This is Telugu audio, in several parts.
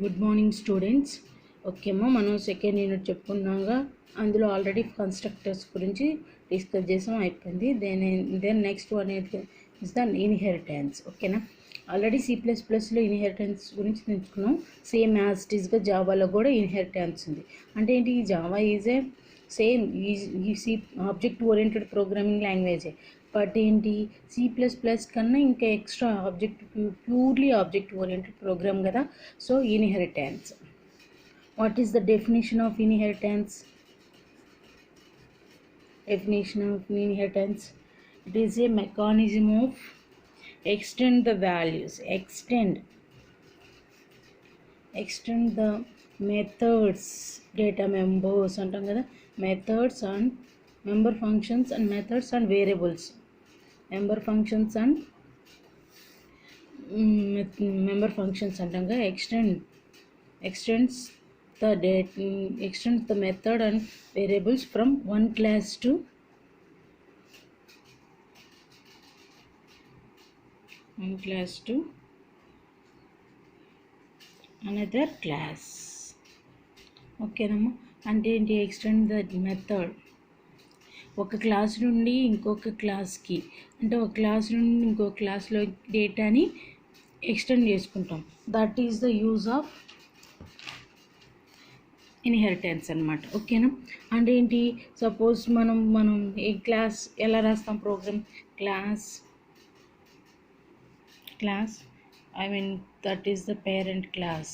Good morning students. ఓకే అమ్మా, మనం సెకండ్ యూనిట్ చెప్పుకున్నాగా. అందులో ఆల్రెడీ కన్స్ట్రక్టర్స్ గురించి డిస్కస్ చేసాం, అయిపోయింది. Then next one is the inheritance. ఓకేనా, ఆల్రెడీ C++లో ఇన్హెరిటెన్స్ గురించి తెలుసుకున్నాం. సేమ్ యాజ్ ఇట్ ఈస్గా జావాలో కూడా ఇన్హెరిటెన్స్ ఉంది. అంటే ఏంటి, ఈ జావా ఈజ్ ఏ సేమ్ ఈ సి ఆబ్జెక్ట్ ఓరియంటెడ్ ప్రోగ్రామింగ్ లాంగ్వేజే. బట్ ఏంటి, C++ కన్నా ఇంకా extra purely object oriented program కదా. So inheritance, what is the definition of inheritance? Definition of inheritance: it is a mechanism of extend the values, extend the methods, data members అంటాం కదా, methods and member functions and methods and variables, member functions and member functions అంటాం కదా. extends the method and variables from one class to another class. ఓకేనమ్మా, అంటే ఏంటి, ఎక్స్టెండ్ ద మెథడ్ ఒక క్లాస్ నుండి ఇంకొక క్లాస్కి, అంటే ఒక క్లాస్ నుండి ఇంకొక క్లాస్లో డేటాని ఎక్స్టెండ్ చేసుకుంటాం. That is the use of inheritance అనమాట. ఓకేనా, అంటే ఏంటి, సపోజ్ మనం ఈ క్లాస్ ఎలా రాస్తాం, program class I mean that is the parent class.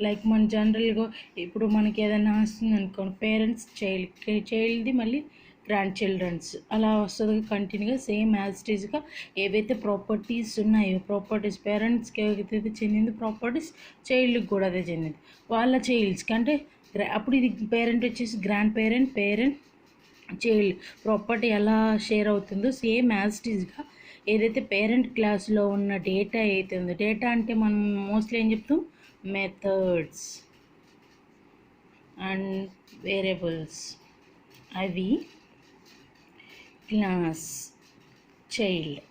Like మన జనరల్గా ఇప్పుడు మనకి ఏదైనా వస్తుంది అనుకోండి, పేరెంట్స్ చైల్డ్ది మళ్ళీ గ్రాండ్ చిల్డ్రన్స్ అలా వస్తుంది కంటిన్యూగా. సేమ్ యాజ్ ఇట్ ఈస్గా ఏవైతే ప్రాపర్టీస్ ఉన్నాయో, ప్రాపర్టీస్ పేరెంట్స్కి ఏవైతే చెందింది ప్రాపర్టీస్ చైల్డ్కి కూడా అదే చెందింది. వాళ్ళ చైల్డ్స్కి అంటే అప్పుడు ఇది పేరెంట్ వచ్చేసి గ్రాండ్ పేరెంట్ చైల్డ్ ప్రాపర్టీ ఎలా షేర్ అవుతుందో సేమ్ యాజ్ ఇట్ ఈస్గా ఏదైతే పేరెంట్ క్లాస్లో ఉన్న డేటా అయితే ఉందో, డేటా అంటే మనం మోస్ట్లీ ఏం చెప్తాం, మెథడ్స్ అండ్ వేరియబుల్స్, అవి క్లాస్ చైల్డ్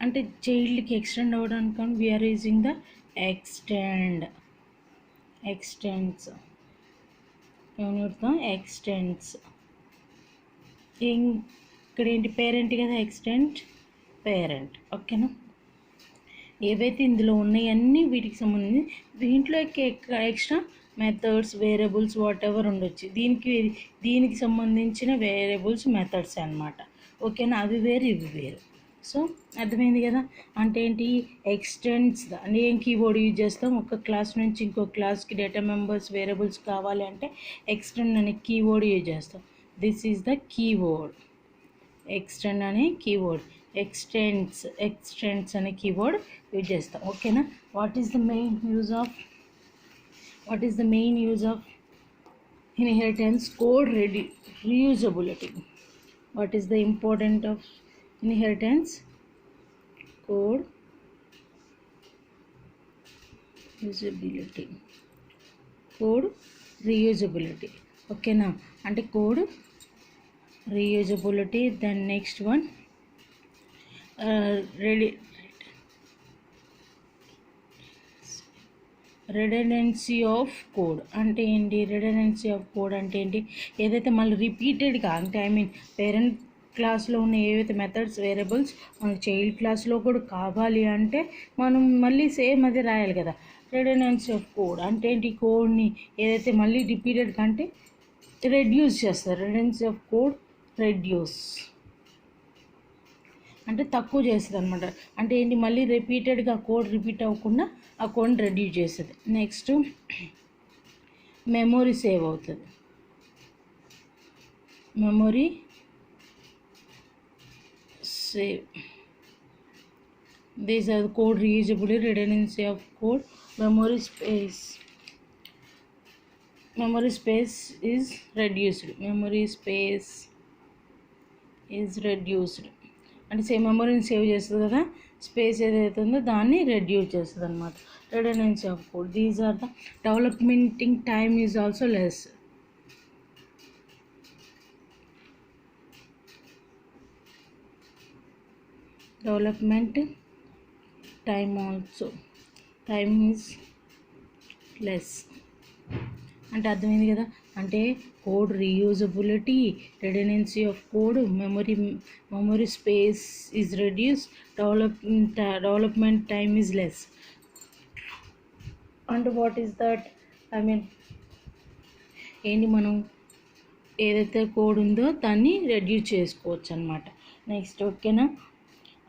అంటే చైల్డ్కి ఎక్స్టెండ్ అవ్వడానికి వీఆర్ యూజింగ్ ద ఎక్స్టెండ్స్ ఇక్కడ ఏంటి, పేరెంట్ కదా, ఎక్స్టెండ్ పేరెంట్. ఓకేనా, ఏవైతే ఇందులో ఉన్నాయన్నీ వీటికి సంబంధించి, దీంట్లో extra methods variables what ever ఉండొచ్చు. దీనికి సంబంధించిన వేరియబుల్స్ మెథడ్స్ అన్నమాట. ఓకేనా, అవి వేరు ఇవి వేరు. సో అర్థమైంది కదా. అంటే ఏంటి, ఎక్స్టెండ్స్ అంటే ఏం కీవర్డ్ యూజ్ చేస్తాం, ఒక క్లాస్ నుంచి ఇంకో క్లాస్కి డేటా మెంబర్స్ వేరియబుల్స్ కావాలి అంటే ఎక్స్టెండ్ అనే కీవర్డ్ యూజ్ చేస్తాం. This is the keyword, extend అనే కీవర్డ్, ఎక్స్టెండ్స్ అనే కీవర్డ్ యూజ్ చేస్తాం. ఓకేనా, what is the main use of inheritance? Code reusability. What is the importance of inheritance? Code reusability. ఓకేనా, అంటే code reusability. then next one, redundancy of code. అంటే ఏంటి, redundancy ఆఫ్ కోడ్ అంటే ఏంటి, ఏదైతే మళ్ళీ రిపీటెడ్గా అంటే ఐ మీన్ పేరెంట్ క్లాస్లో ఉన్న ఏవైతే మెథడ్స్ వేరియబుల్స్ మనకి చైల్డ్ క్లాస్లో కూడా కావాలి అంటే మనం మళ్ళీ సేమ్ అదే రాయాలి కదా. redundancy ఆఫ్ కోడ్ అంటే ఏంటి, కోడ్ని ఏదైతే మళ్ళీ రిపీటెడ్గా అంటే రెడ్యూస్ చేస్తారు. redundancy ఆఫ్ కోడ్ రెడ్యూస్ అంటే తక్కువ చేస్తుంది అనమాట. అంటే ఏంటి, మళ్ళీ రిపీటెడ్గా కోడ్ రిపీట్ అవ్వకుండా ఆ కోడ్ని రెడ్యూస్ చేస్తుంది. నెక్స్ట్ మెమొరీ సేవ్ అవుతుంది. Memory save, these are code reusability, redundancy of code, memory space is reduced. అంటే సేమ్ మెమొరీని సేవ్ చేస్తుంది కదా, స్పేస్ ఏదైతే ఉందో దాన్ని రెడ్యూస్ చేస్తుంది అనమాట. redundancy of code. These are the developmenting time is also less. Development time also time is less. అంటే అర్థమైంది కదా. అంటే code reusability, redundancy of code, memory space is reduce, development time is less. అంటే వాట్ ఈస్ దట్? ఏంటి, మనం ఏదైతే కోడ్ ఉందో దాన్ని రెడ్యూస్ చేసుకోవచ్చు అనమాట. నెక్స్ట్ ఓకేనా.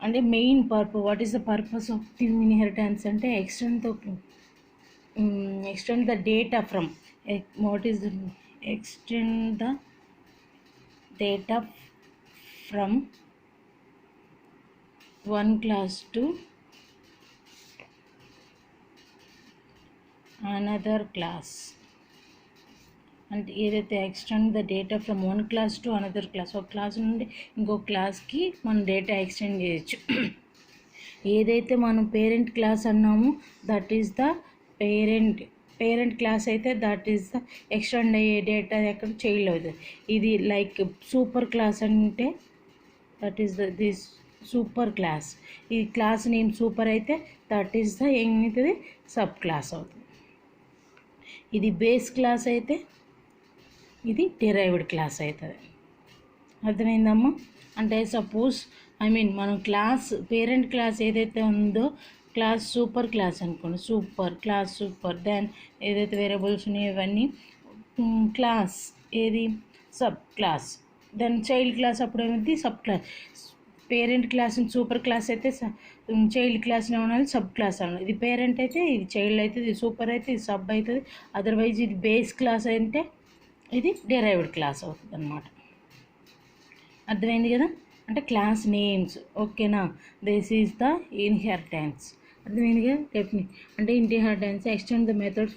అంటే main what is the purpose of the inheritance అంటే extend the data from extend the data from one class to another class. అంటే ఏదైతే extend the data from one class to another class, ఒక క్లాస్ నుండి ఇంకో క్లాస్కి మనం డేటా ఎక్స్టెండ్ చేయొచ్చు. ఏదైతే మనం పేరెంట్ క్లాస్ అన్నామో that is the parent class అయితే దట్ ఈస్ ద ఎక్స్టెండ్ అయ్యే డేటా ఎక్కడ చైల్డ్ అవుతుంది. ఇది లైక్ సూపర్ క్లాస్ అంటే that is this super class. ఈ క్లాస్ నేమ్ సూపర్ అయితే దట్ ఈస్ ద ఏమవుతుంది, సబ్ క్లాస్ అవుతుంది. ఇది బేస్ క్లాస్ అయితే ఇది డిరైవ్డ్ క్లాస్ అవుతుంది. అర్థమైందమ్మా. అంటే సపోజ్ మనం పేరెంట్ క్లాస్ ఏదైతే ఉందో క్లాస్ సూపర్ క్లాస్ అనుకోండి, సూపర్ దెన్ ఏదైతే వేరియబుల్స్ ఉన్నాయో ఇవన్నీ క్లాస్ ఏది sub class, then child class అప్పుడు ఏమైంది sub class. Parent class super class అయితే చైల్డ్ క్లాస్లో ఉన్నది సబ్ క్లాస్ అన్నది. ఇది పేరెంట్ అయితే ఇది చైల్డ్ అవుతుంది, ఇది సూపర్ అయితే ఇది సబ్ అవుతుంది. అదర్వైజ్ ఇది బేస్ క్లాస్ అయితే ఇది డిరైవ్డ్ క్లాస్ అవుతుంది అన్నమాట. అర్థమైంది కదా. అంటే క్లాస్ నేమ్స్ ఓకేనా. This is the inheritance. అర్థమైంది కదా. డెఫినెట్ అంటే inheritance extend the methods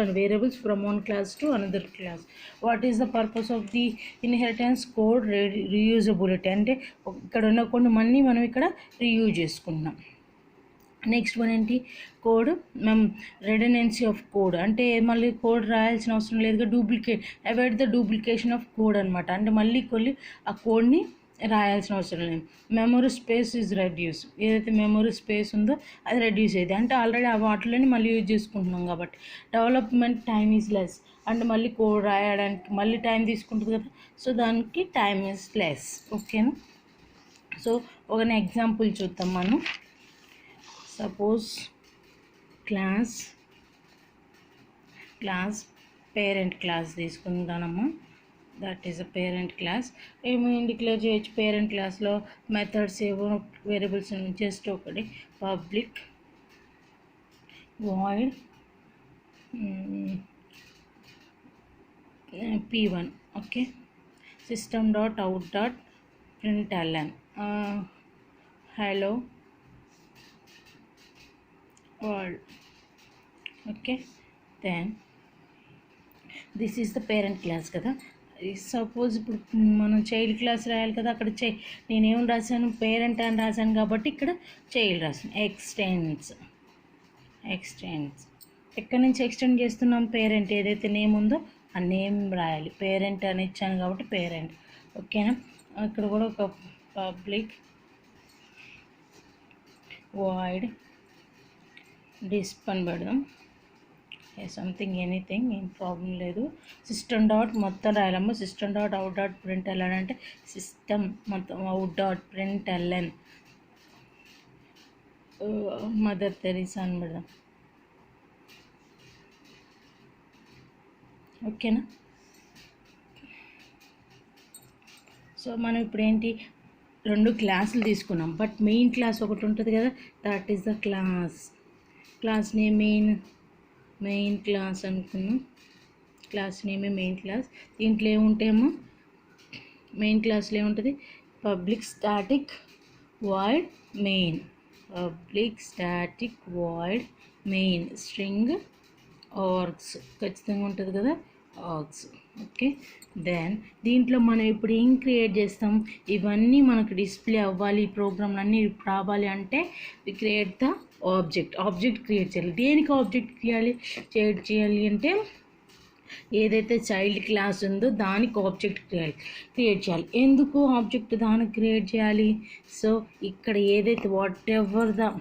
and variables from one class to another class. What is the purpose of the inheritance? Code reusability. అంటే ఇక్కడ ఉన్న కొన్ని మళ్ళీ మనం ఇక్కడ రీయూజ్ చేసుకుంటున్నాం. నెక్స్ట్ వన్ ఏంటి, కోడ్ రెడెండెన్సీ ఆఫ్ కోడ్. అంటే మళ్ళీ కోడ్ రాయాల్సిన అవసరం లేదుగా, avoid the duplication of code అనమాట. అంటే మళ్ళీ ఆ కోడ్ని రాయాల్సిన అవసరం లేదు. Memory space is reduce. ఏదైతే మెమరీ స్పేస్ ఉందో అది రెడ్యూస్ అయ్యింది. అంటే ఆల్రెడీ ఆ వాటిలోనే మళ్ళీ యూజ్ చేసుకుంటున్నాం కాబట్టి. Development time is less. అంటే మళ్ళీ కోడ్ రాయడానికి మళ్ళీ టైం తీసుకుంటుంది కదా, సో దానికి టైమ్ ఈజ్ లెస్. ఓకేనా. సో ఒక ఎగ్జాంపుల్ చూద్దాం మనం. సపోజ్ క్లాస్ పేరెంట్ క్లాస్ తీసుకుందామమ్మా. That is a parent class. ఏమో డిక్లేర్ చేయొచ్చు పేరెంట్ క్లాస్లో మెథడ్స్ ఏవో వేరియబుల్స్ జస్ట్ ఒకటి public void p1 okay, system.out.println hello world. Okay, then this is the parent class కదా. సపోజ్ ఇప్పుడు మనం చైల్డ్ క్లాస్ రాయాలి కదా, అక్కడ నేనేం రాశాను, పేరెంట్ అని రాశాను కాబట్టి ఇక్కడ చైల్డ్ రాశాను. ఎక్స్టెండ్స్ ఎక్కడి నుంచి ఎక్స్టెండ్ చేస్తున్నాం, పేరెంట్ ఏదైతే నేమ్ ఉందో ఆ నేమ్ రాయాలి. పేరెంట్ అని ఇచ్చాను కాబట్టి పేరెంట్. ఓకేనా. ఇక్కడ కూడా ఒక పబ్లిక్ వాయిడ్ డిస్ప్ అని పెడదాం. సంథింగ్ ఎనీథింగ్ ఏం ప్రాబ్లం లేదు. సిస్టమ్ డాట్ మొత్తం రాయాలమ్మా. system.out.println అంటే సిస్టమ్ మొత్తం out.println మదర్ తెరీసా అని పెడదాం. ఓకేనా. సో మనం ఇప్పుడు ఏంటి, రెండు క్లాసులు తీసుకున్నాం. బట్ మెయిన్ క్లాస్ ఒకటి ఉంటుంది కదా, that is the class name main class అనుకున్నాం. క్లాస్ నేమే మెయిన్ క్లాస్. దీంట్లో ఏముంటాయేమో, మెయిన్ క్లాస్లో ఏముంటుంది, public static void main string args ఖచ్చితంగా ఉంటుంది కదా, ఆర్గ్స్. ఓకే, దెన్ దీంట్లో మనం ఇప్పుడు ఏం క్రియేట్ చేస్తాం, ఇవన్నీ మనకు డిస్ప్లే అవ్వాలి, ఈ ప్రోగ్రామ్లు అన్నీ రావాలి అంటే we create the object create చేయాలి. దేనికి ఆబ్జెక్ట్ క్రియేట్ చేయాలి అంటే ఏదైతే చైల్డ్ క్లాస్ ఉందో దానికి ఆబ్జెక్ట్ క్రియేట్ చేయాలి. ఎందుకు ఆబ్జెక్ట్ దానికి క్రియేట్ చేయాలి? సో ఇక్కడ ఏదైతే వాట్ ఎవర్ ద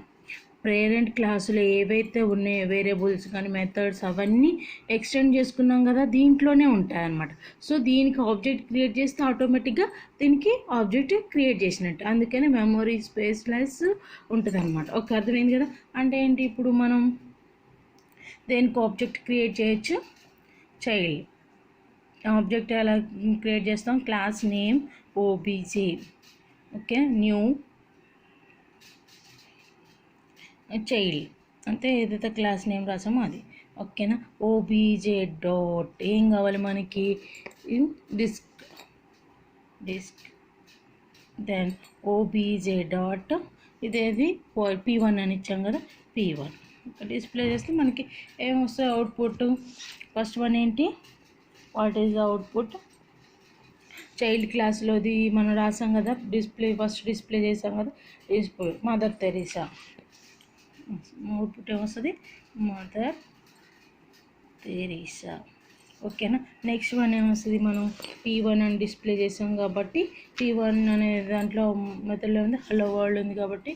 పేరెంట్ క్లాసులో ఏవైతే ఉన్నాయో వేరియబుల్స్ కానీ మెథడ్స్ అవన్నీ ఎక్స్టెండ్ చేసుకున్నాం కదా, దీంట్లోనే ఉంటాయన్నమాట. సో దీనికి ఆబ్జెక్ట్ క్రియేట్ చేస్తే ఆటోమేటిక్గా దీనికి ఆబ్జెక్ట్ క్రియేట్ చేసినట్టు, అందుకని మెమొరీ స్పేస్ లెస్ ఉంటుంది అనమాట. ఓకే, అర్థమైంది కదా. అంటే ఏంటి, ఇప్పుడు మనం దేనికి ఆబ్జెక్ట్ క్రియేట్ చేయొచ్చు? చైల్డ్ ఆబ్జెక్ట్ ఎలా క్రియేట్ చేస్తాం? Class name OBJ, okay, new child, అంటే ఏదైతే క్లాస్ నేమ్ రాసామో అది. ఓకేనా. ఓబీజే డాట్ ఏం కావాలి మనకి? డిస్క్ దెన్ ఓబీజే డాట్ ఇదేది P1 అని ఇచ్చాం కదా, P1 డిస్ప్లే చేస్తే మనకి ఏమొస్తాయి అవుట్పుట్? ఫస్ట్ వన్ ఏంటి, వాట్ ఈజ్ అవుట్పుట్? చైల్డ్ క్లాస్లోది మనం రాసాం కదా, ఫస్ట్ డిస్ప్లే చేసాం కదా, డిస్ప్లే మదర్ తెరీసా. అవుట్పుట్ ఏమొస్తుంది? Mother Teresa. ఓకేనా. నెక్స్ట్ వన్ ఏమొస్తుంది? మనం P1 అని డిస్ప్లే చేసాం కాబట్టి P1 అనే దాంట్లో మెథడ్లో ఉంది హలో వరల్డ్ ఉంది కాబట్టి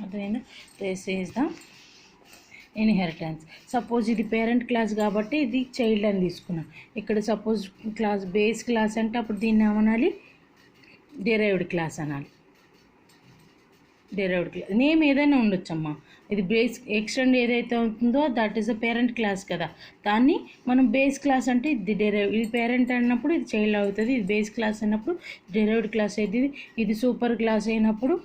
అర్థమైందా? This is the inheritance. Suppose ఇది పేరెంట్ క్లాస్ కాబట్టి ఇది చైల్డ్ అని తీసుకున్నాం. ఇక్కడ సపోజ్ క్లాస్ బేస్ క్లాస్ అంటే అప్పుడు దీన్ని ఏమనాలి? డిరైవ్డ్ క్లాస్ అనాలి. డిరైవ్డ్ క్లాస్ నేమ్ ఏదైనా ఉండొచ్చమ్మా. ఇది బేస్ ఎక్స్టెండ్ ఏదైతే అవుతుందో that is the parent class కదా, దాన్ని మనం బేస్ క్లాస్ అంటే ఇది డిరైవ్. ఇది పేరెంట్ అన్నప్పుడు ఇది చైల్డ్ అవుతుంది, ఇది బేస్ క్లాస్ అయినప్పుడు డిరైవ్డ్ క్లాస్ అవుతుంది, ఇది సూపర్ క్లాస్ అయినప్పుడు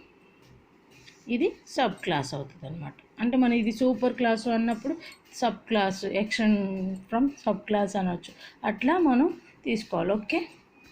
ఇది సబ్ క్లాస్ అవుతుంది అనమాట. అంటే మనం ఇది సూపర్ క్లాసు అన్నప్పుడు sub class extend from sub class అనవచ్చు. అట్లా మనం తీసుకోవాలి. ఓకే.